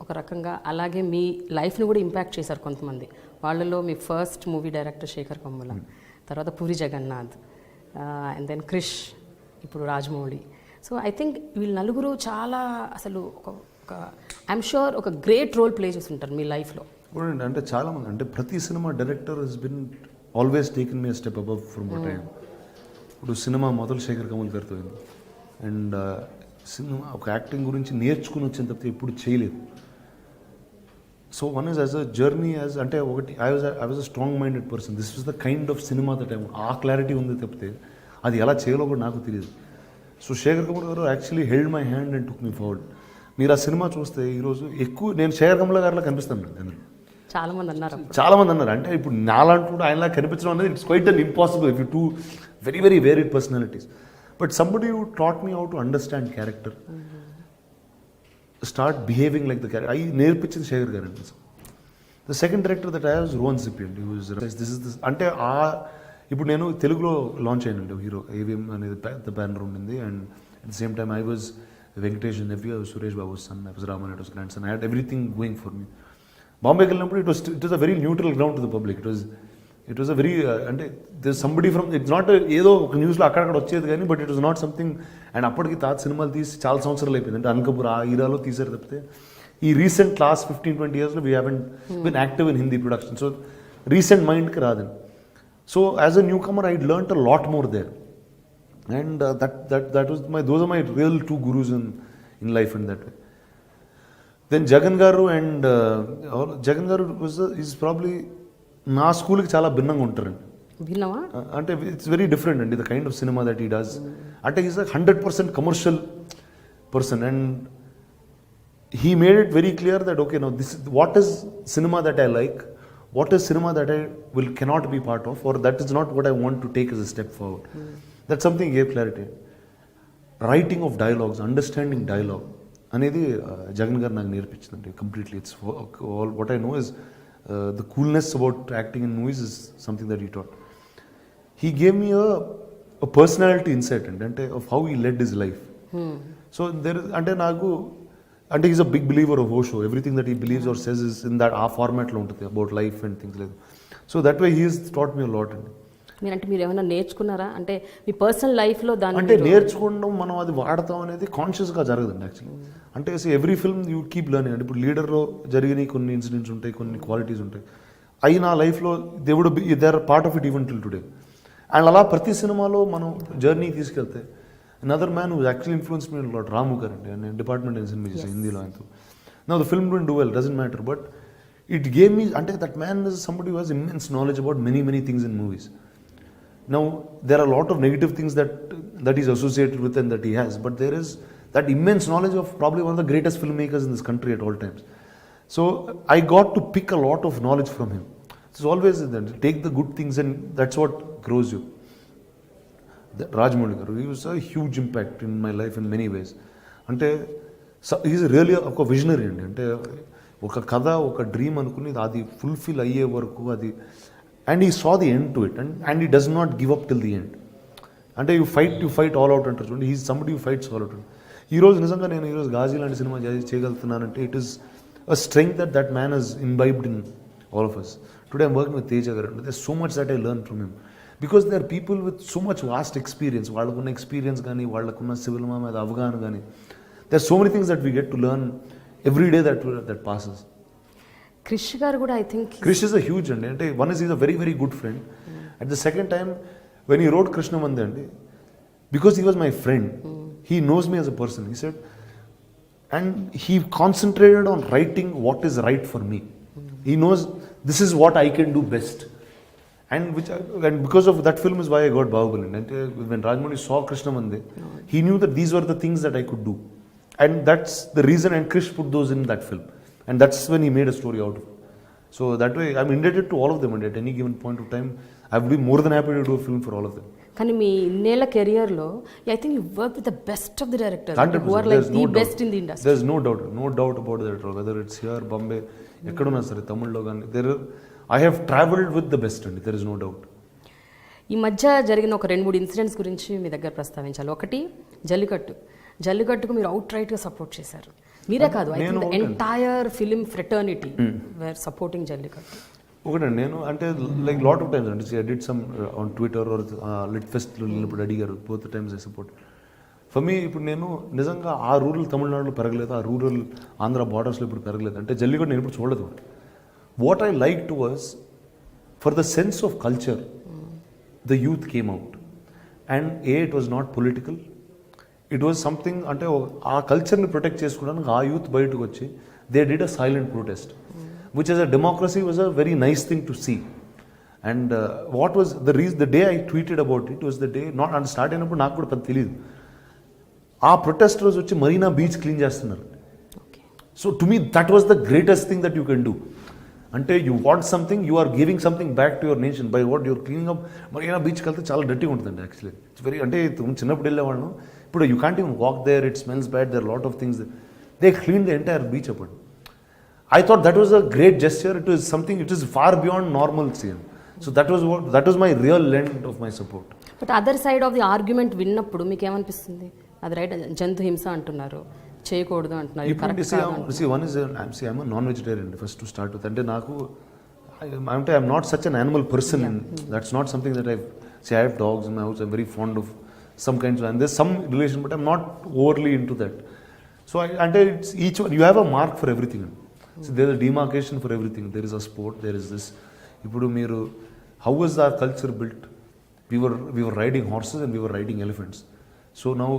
ఒక రకంగా, అలాగే మీ లైఫ్ని కూడా ఇంపాక్ట్ చేశారు కొంతమంది. వాళ్ళలో మీ first movie director Shekhar Kammula, తర్వాత పూరి జగన్నాథ్, అండ్ దెన్ క్రిష్, ఇప్పుడు రాజమౌళి. సో ఐ థింక్ వీళ్ళు నలుగురు చాలా అసలు ఒక ఐఎమ్ షూర్ ఒక గ్రేట్ రోల్ ప్లే చేసి ఉంటారు మీ లైఫ్లో. అంటే చాలామంది, అంటే ప్రతి cinema director he's been always taken me step above from what I am. ఇప్పుడు సినిమా మొదలు శేఖర్ కమల్ గారితో అయింది. అండ్ సినిమా ఒక యాక్టింగ్ గురించి నేర్చుకుని వచ్చిన తప్పితే ఎప్పుడు చేయలేదు. So one is as a journey as, అంటే ఒకటి I was a strong minded person. This was the kind of cinema that I, ఆ క్లారిటీ ఉంది తప్పితే అది ఎలా చేయాలో కూడా నాకు తెలియదు. సో శేఖర్ కమల్ గారు actually held my hand and took me forward. మీరు ఆ సినిమా చూస్తే ఈరోజు ఎక్కువ నేను శేఖర్ కమల్ గారిలా కనిపిస్తాను. నేను చాలామంది అన్నారు, అంటే ఇప్పుడు నాలంటూ ఆయనలా కనిపించడం అనేది it's quite an impossible if you to very very varied personalities. But somebody who taught me how to understand character, start behaving like the character, అవి నేర్పించింది శేఖర్ గారు అండి. The second director that I was Rohan సిప్పియండి. This is this అంటే ఇప్పుడు నేను తెలుగులో launch అయినండి hero AVM అనేది పెద్ద బ్యానర్ ఉండింది. And at the same time I was Venkatesh nephew, Suresh Babu son, I was Ramanaidu's grandson. I had everything going for me. బాంబేకి వెళ్ళినప్పుడు it was a very neutral ground to the public. It was a very, అంటే this somebody from, it's not ఏదో ఒక న్యూస్లో అక్కడక్కడ వచ్చేది కానీ, but it was not something. And అప్పటికి తాత సినిమాలు తీసి చాలా సంవత్సరాలు అయిపోయింది. అంటే అనకపూర్ ఆ ఈరాలో తీసారు తప్పితే ఈ రీసెంట్ లాస్ట్ 15-20 yearsలో we haven't been active in Hindi production. So recent మైండ్కి రాదండి. So as a newcomer I learned a lot more there. And that was those are my real two gurus in life in that way. Then Jagan Garu and Jagan Garu is probably నా స్కూల్కి చాలా భిన్నంగా ఉంటారండి. భిన్నమా అంటే it's very different అండి the kind of cinema that he does. అంటే is 100% commercial person and he made it very clear that okay no this what is cinema that I like, what is cinema that I cannot be part of, or that is not what I want to take as a step forward. That's something gave clarity. Writing of dialogues, understanding dialogue అనేది జగన్ గారు నాకు నేర్పించిందండి completely. It's all what I know is the coolness about acting in movies is something that he taught. He gave me a personality insight అండి, అంటే of how he led his life. So there అంటే నాకు అంటే is a big believer of Osho. Everything that he believes or says is in that ఆ ఫార్మాట్లో ఉంటుంది about life and things like. So that way he is taught me lot అండి. మీరు ఏమైనా నేర్చుకున్నారా అంటే మీ పర్సనల్ లైఫ్లో దాన్ని? అంటే నేర్చుకోవడం మనం అది వాడతాం అనేది కాన్షియస్గా జరగదండి యాక్చువల్లీ. అంటే every film you keep learning. అంటే ఇప్పుడు లీడర్లో జరిగిన కొన్ని ఇన్సిడెంట్స్ ఉంటాయి, కొన్ని క్వాలిటీస్ ఉంటాయి, అవి నా లైఫ్లో they would be they are part of it even till today. And అలా ప్రతి సినిమాలో మనం జర్నీ తీసుకెళ్తే another man who actually influenced me a lot, Ramu Karandi, and department in cinema Hindilo antu. Now the film didn't do well, doesn't matter, but it gave me, ante that man is somebody who has immense knowledge about many things in movies. Now there are a lot of negative things that he's associated with and that he has, but there is that immense knowledge of probably one of the greatest filmmakers in this country at all times. So I got to pick a lot of knowledge from him. It's always that take the good things and that's what grows you. Rajamouli గారు, he was a huge impact in my life in many ways. అంటే he's really ఒక visionary అండి. అంటే ఒక కథ, ఒక dream అనుకుని అది ఫుల్ఫిల్ అయ్యే వరకు అది, and he saw the end to it and he does not give up till the end. అంటే యూ ఫైట్ ఆల్ అవుట్ అంటారు చూడండి, he's somebody you fights all out. ఈరోజు నిజంగా నేను ఈరోజు గాజీ లాంటి సినిమా చేయగలుగుతున్నానంటే it is a strength that man has imbibed in all of us. Today I'm working with Teja garu. There so much that I learn from him. Because they are people with so much vast experience. వాళ్ళకున్న experience కానీ, వాళ్ళకున్న సివిల్ మా మీద అవగాహన కానీ, they are so many things that we get to learn every day that passes. Krish garu కూడా I think Krish is a huge అండి. అంటే one is a very very good friend. At the second time when he rode కృష్ణమంది అండి, because he was my friend, he knows me as a person, he said, and he concentrated on writing what is right for me. He knows this is what I can do best. And because of that film is why I got Bahubali. And when Rajamouli saw Krishnamandi, he knew that these were the things that I could do. And that's the reason, and Krish put those in that film. And that's when he made a story out of it. So that way, I'm indebted to all of them, and at any given point of time, I would be more than happy to do a film for all of them. కానీ మీ ఇన్నేళ్ల కెరియర్లో I think you work with the best of the directors who are like the best in the industry. There's no doubt about that. Whether it's here, Bombay, ఎక్కడున్నా సరే, తమిళ్లో కానీ, I have travelled with the best అండి, there is no doubt. ఈ మధ్య జరిగిన ఒక 2-3 incidents గురించి మీ దగ్గర ప్రస్తావించాలి. ఒకటి జల్లికట్టుకు మీరు అవుట్ రైట్గా సపోర్ట్ చేశారు. మీరే కాదు, I think the entire film fraternity were supporting Jallikattu. ఒకటండి, నేను అంటే లైక్ లాట్ ఆఫ్ టైమ్స్ అంటే did some on Twitter or lit ఫెస్ట్లో వెళ్ళినప్పుడు అడిగారు, both times I support. For me ఇప్పుడు నేను నిజంగా ఆ రూరల్ తమిళనాడులో పెరగలేదు, ఆ రూరల్ ఆంధ్ర బార్డర్స్లో ఇప్పుడు పెరగలేదు అంటే జల్లికట్టు నేను ఇప్పుడు చూడలేదు. What I like to was for the sense of culture the youth came out and it was not political, it was something అంటే ఆ కల్చర్ని ప్రొటెక్ట్ చేసుకోవడానికి ఆ యూత్ బయటకు వచ్చి they did a silent protest which as a democracy was a very nice thing to see. And what was the reason, the day I tweeted about it was the day, not and start అయినప్పుడు నాకు కూడా పెద్ద తెలియదు, ఆ protesters వచ్చి Marina beach clean చేస్తున్నారు. So to me that was the greatest thing that you can do. అంటే you want something, you are giving something back to your nation by what your cleaning up. Marina బీచ్కి వెళ్తే చాలా డర్టీగా ఉంటుందండి actually, it's very అంటే చిన్నప్పుడు వెళ్ళేవాళ్ళం, ఇప్పుడు you can't even walk there, it smells bad, there lot of things, they clean the entire beach అప్పుడు. I thought that was a great gesture. It was something, it is far beyond normalcy. So that was my real lend of my support. But other side of the argument విన్నప్పుడు మీకు ఏమనిపిస్తుంది? అది right, జంతు హింస అంటున్నారు, చేయకూడదు అంటున్నారు. I'm a non-vegetarian first to start with. అంటే నాకు I'm not such an animal person. That's not something that I have dogs in my house. I'm very fond of some kinds of, and there's some relation, but I'm not overly into that. So it's each one, you have a mark for everything. So there is a demarcation for everything. There is a sport, there is this. Ipudu meeru, how was our culture built? We were riding horses and we were riding elephants. So now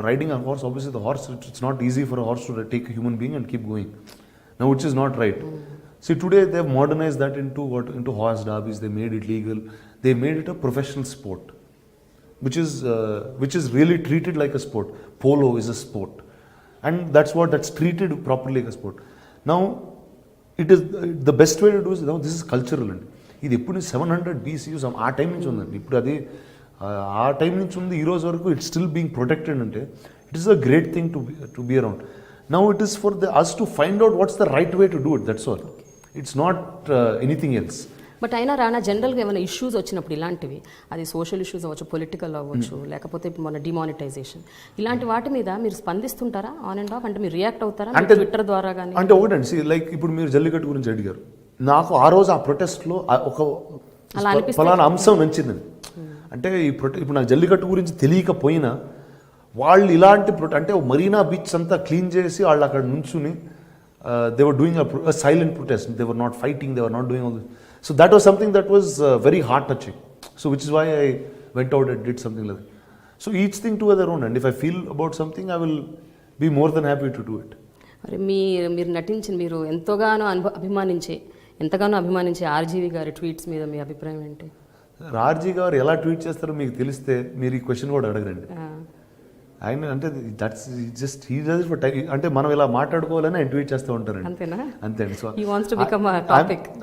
riding a horse, obviously the horse, it's not easy for a horse to take a human being and keep going. Now which is not right. See today they have modernized that into horse derbies. They made it legal. They made it a professional sport, which is really treated like a sport. Polo is a sport, and that's treated properly like a sport. Now it is the best way to do is, now this is cultural అండి. ఇది ఎప్పుడు 700 BCU ఆ time నుంచి ఉందండి. ఇప్పుడు అది ఆ time నుంచి ఉంది, ఈ రోజు వరకు ఇట్స్ స్టిల్ బీయింగ్ ప్రొటెక్టెడ్. అంటే it is a great thing to be around. Now it is for us to find out what's the right way to do it, that's all. It's not anything else. But అయినా రానా, జనరల్గా ఏమైనా issues వచ్చినప్పుడు ఇలాంటివి, అది social issues అవ్వచ్చు, political అవ్వచ్చు, లేకపోతే ఇప్పుడు మన డిమానిటైజేషన్, ఇలాంటి వాటి మీద మీరు స్పందిస్తుంటారా ఆన్ అండ్ ఆఫ్? అంటే మీరు రియాక్ట్ అవుతారా అంటే ట్విట్టర్ ద్వారా కానీ? అంటే ఒకటండి, లైక్ ఇప్పుడు మీరు జల్లికట్టు గురించి అడిగారు, నాకు ఆ రోజు ఆ ప్రొటెస్ట్లో ఒక ఫలానా అంశం నచ్చిందండి. అంటే ఇప్పుడు నాకు జల్లికట్టు గురించి తెలియకపోయినా వాళ్ళు ఇలాంటి అంటే మరీనా బీచ్ అంతా క్లీన్ చేసి వాళ్ళు అక్కడ నుంచుని they were doing a silent protest. They were not fighting, they were not doing all this. So that was something that was very heart touching. So which is why I went out and did something like that. So each thing to their own, and if I feel about something, I will be more than happy to do it. మరి మీరు నటించిన, మీరు ఎంతగానో అభిమానించే RGV గారి tweets మీద మీ అభిప్రాయం ఏంటి? ఆర్జీ గారు ఎలా ట్వీట్ చేస్తారో మీకు తెలిస్తే మీరు ఈ క్వశ్చన్ కూడా అడగరండి. ఆయన అంటే that's just he does for time. అంటే మనం ఇలా మాట్లాడుకోవాలని ఆయన ట్వీట్ చేస్తూ ఉంటారండి, అంతే అండి. సో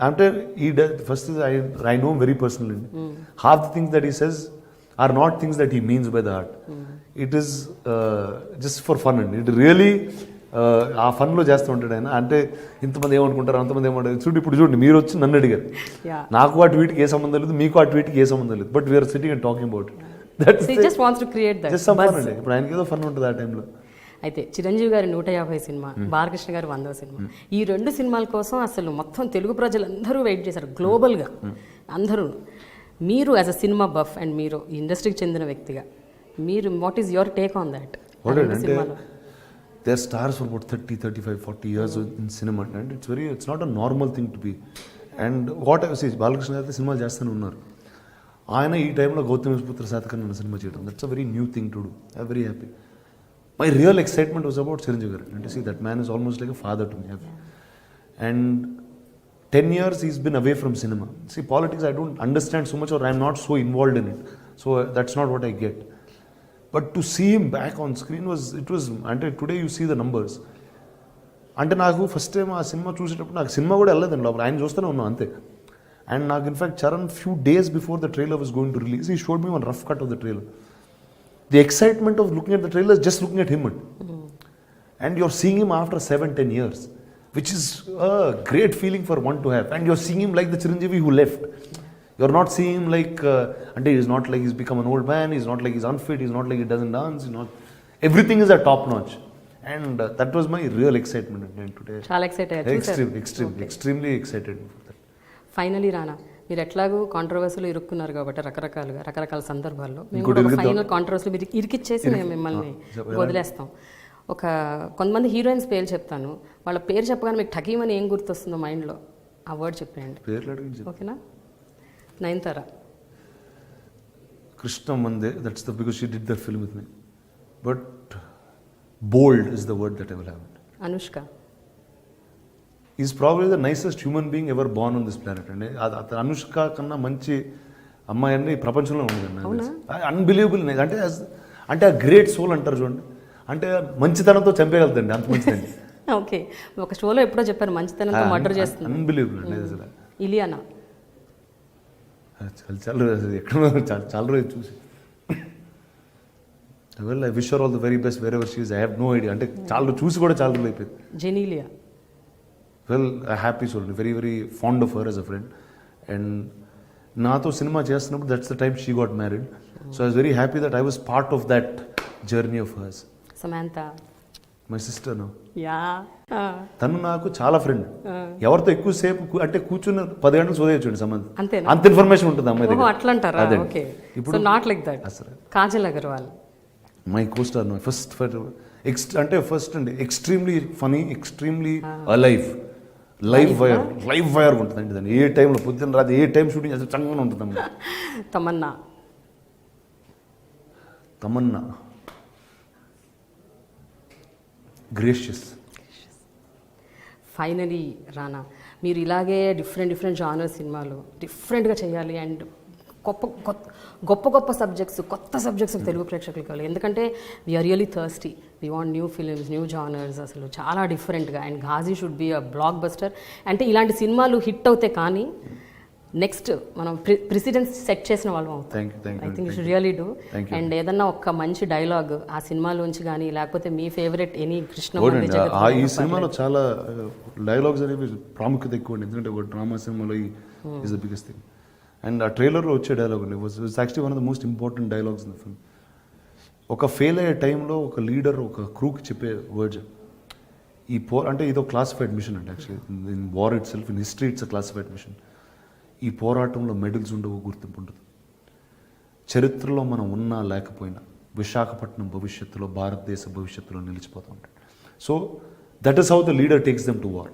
అంటే ఈ first I know very personal అండి. Half the things that he says are not things that he means by the heart. It is just for fun అండి. ఇట్ రియలీ ఆ ఫన్లో చేస్తూ ఉంటాడు ఆయన. అంటే ఇంతమంది ఏమనుకుంటారు, అంతమంది ఏమంటారు. ఇప్పుడు చూడండి, మీరు వచ్చి నన్ను అడిగారు, నాకు ఆ ట్వీట్కి ఏ సంబంధం లేదు, మీకు ఆ ట్వీట్కి ఏ సంబంధం లేదు, but we're sitting and talking about it. ఇప్పుడు ఆయనకి ఏదో ఫన్ ఉంటుంది ఆ టైంలో. అయితే చిరంజీవి గారి 150 సినిమా, బాలకృష్ణ గారి 100వ సినిమా, ఈ 2 సినిమాల కోసం అసలు మొత్తం తెలుగు ప్రజలందరూ వెయిట్ చేశారు గ్లోబల్గా అందరూ. మీరు as a cinema buff and మీరు ఇండస్ట్రీకి చెందిన వ్యక్తిగా, మీరు what is your take on that? They are stars for about 30, 35, 40 years in cinema, and it's not a normal thing to be. And what I say, Balakrishna గారు సినిమాలు చేస్తూనే ఉన్నారు. ఆయన ఈ టైంలో గౌతమిపుత్ర శాతకర్ణి అన్న సినిమా చేయడం, that's a very new thing to do. I very happy. My real excitement was about Chiranjeevi garu. అంటే see that man is almost like a father to me. And 10 years he's been away from cinema. See, politics I don't understand so much, or I'm not so involved in it. So that's not what I get. But to see him back on screen was, అంటే today you see the numbers. అంటే నాకు first time ఆ cinema చూసేటప్పుడు నాకు cinema కూడా వెళ్ళలేదండి లోపల, ఆయన చూస్తూనే ఉన్నాం అంతే. అండ్ నాకు in fact Charan few days before the trailer was going to release, he showed me one rough cut of the trailer. The excitement of looking at the trailer is just looking at him. And you're seeing him after 7-10 years, which is a great feeling for one to have. And you're seeing him like the Chiranjeevi who left. You're not seeing him like, and he's not like he's become an old man, he's not like he's unfit, he's not like he doesn't dance, everything is at top notch. And that was my real excitement నేను today. చాలా excite అయ్యారు. Extremely excited. Finally రానా, మీరు ఎట్లాగూ కాంట్రవర్సీలో ఇరుక్కున్నారు కాబట్టి రకరకాల సందర్భాల్లో మేము కూడా ఒక ఫైనల్ కాంట్రవర్సీలో మీరు ఇరికిచ్చేసి మేము మిమ్మల్ని వదిలేస్తాం. కొంతమంది హీరోయిన్స్ పేరు చెప్తాను, వాళ్ళ పేరు చెప్పగానే మీకు ఠకీమని ఏం గుర్తొస్తుందో మైండ్లో ఆ వర్డ్ చెప్పేయండి, ఓకేనా? నయనతార. కృష్ణ మందే, that's the because she did that film with me. But bold is the word that I will have. Anushka is probably the nicest human being ever born on this planet అండి. అనుష్క కన్నా మంచి అమ్మాయి అన్ని ప్రపంచంలో ఉండదండి. అన్బిలీవబుల్. అంటే ఆ గ్రేట్ సోల్ అంటారు చూడండి, అంటే మంచితనంతో చంపేయగలుగుతండి, అంత మంచిదండి. ఓకే, ఒక షోలో ఎప్పుడో చెప్పారు మంచితనంతో మర్డర్ చేస్తుంది. అన్బిలీవబుల్ అండి అసలు. ఇలియానా చాలా రోజు చూసి well I wish her all the very best wherever she is. I have no idea, అంటే చాలా చూసి కూడా చాలా రోజులు అయిపోయింది. Genelia. Well I happy soul, very very fond of her as a friend. And నాతో సినిమా చేస్తున్నప్పుడు that's the time she got married. So I was very happy that I was part of that journey of hers. Samantha. My sister. Yeah, తను నాకు చాలా friend. ఎవరితో ఎక్కువసేపు అంటే కూర్చున్న 10 గంటలు సోదేయచ్చు సమంత, అంత ఇన్ఫర్మేషన్ ఉంటుంది అమ్మాయి దగ్గర. అట్లా అంటారా? ఓకే, ఇప్పుడు not like that. Kajal Aggarwal. My costar. My first అంటే ఫస్ట్ అండి extremely funny, extremely alive, live wire ఉంటుందండి దాన్ని. ఏ టైంలో పొద్దున్న రాత్రి ఏ టైం షూటింగ్ అసలు చక్కగా ఉంటుందమ్మా. తమన్నా గ్రేషియస్. ఫైనలీ రానా, మీరు ఇలాగే డిఫరెంట్ జానర్ సినిమాలు డిఫరెంట్గా చేయాలి అండ్ గొప్ప సబ్జెక్ట్స్, కొత్త సబ్జెక్ట్స్ తెలుగు ప్రేక్షకులకు కావాలి. ఎందుకంటే we are really thirsty, we want new films, new genres, అసలు చాలా డిఫరెంట్గా. And Ghazi should be a blockbuster. అంటే ఇలాంటి సినిమాలు హిట్ అవుతాయి కానీ నెక్స్ట్ మనం ప్రెసిడెన్స్ సెట్ చేసిన వాళ్ళం అవుతాం. I think you should really do. And ఏదన్నా ఒక మంచి డైలాగ్ ఆ సినిమాలోంచి కానీ, లేకపోతే మీ ఫేవరెట్ ఎనీ కృష్ణ. ఈ సినిమాలో చాలా డైలాగ్స్ అనేవి ప్రాముఖ్యత ఎక్కువ అండి, ఎందుకంటే ఒక డ్రామా సినిమాలో is the biggest thing. And ఆ ట్రైలర్లో వచ్చే డైలాగ్ అండి was actually one of the most important dialogues in the film. ఒక ఫెయిల్ అయ్యే టైంలో ఒక లీడర్ ఒక క్రూకి చెప్పే వర్డ్స్. అంటే ఇదో క్లాసిఫైడ్ మిషన్ అండి actually. In war itself, in history it's a classified mission. ఈ పోరాటంలో మెడల్స్ ఉండవు, గుర్తింపు ఉండదు. చరిత్రలో మనం ఉన్నా లేకపోయినా విశాఖపట్నం భవిష్యత్తులో, భారతదేశ భవిష్యత్తులో నిలిచిపోతూ ఉంటాడు. So that is how the leader takes them to war.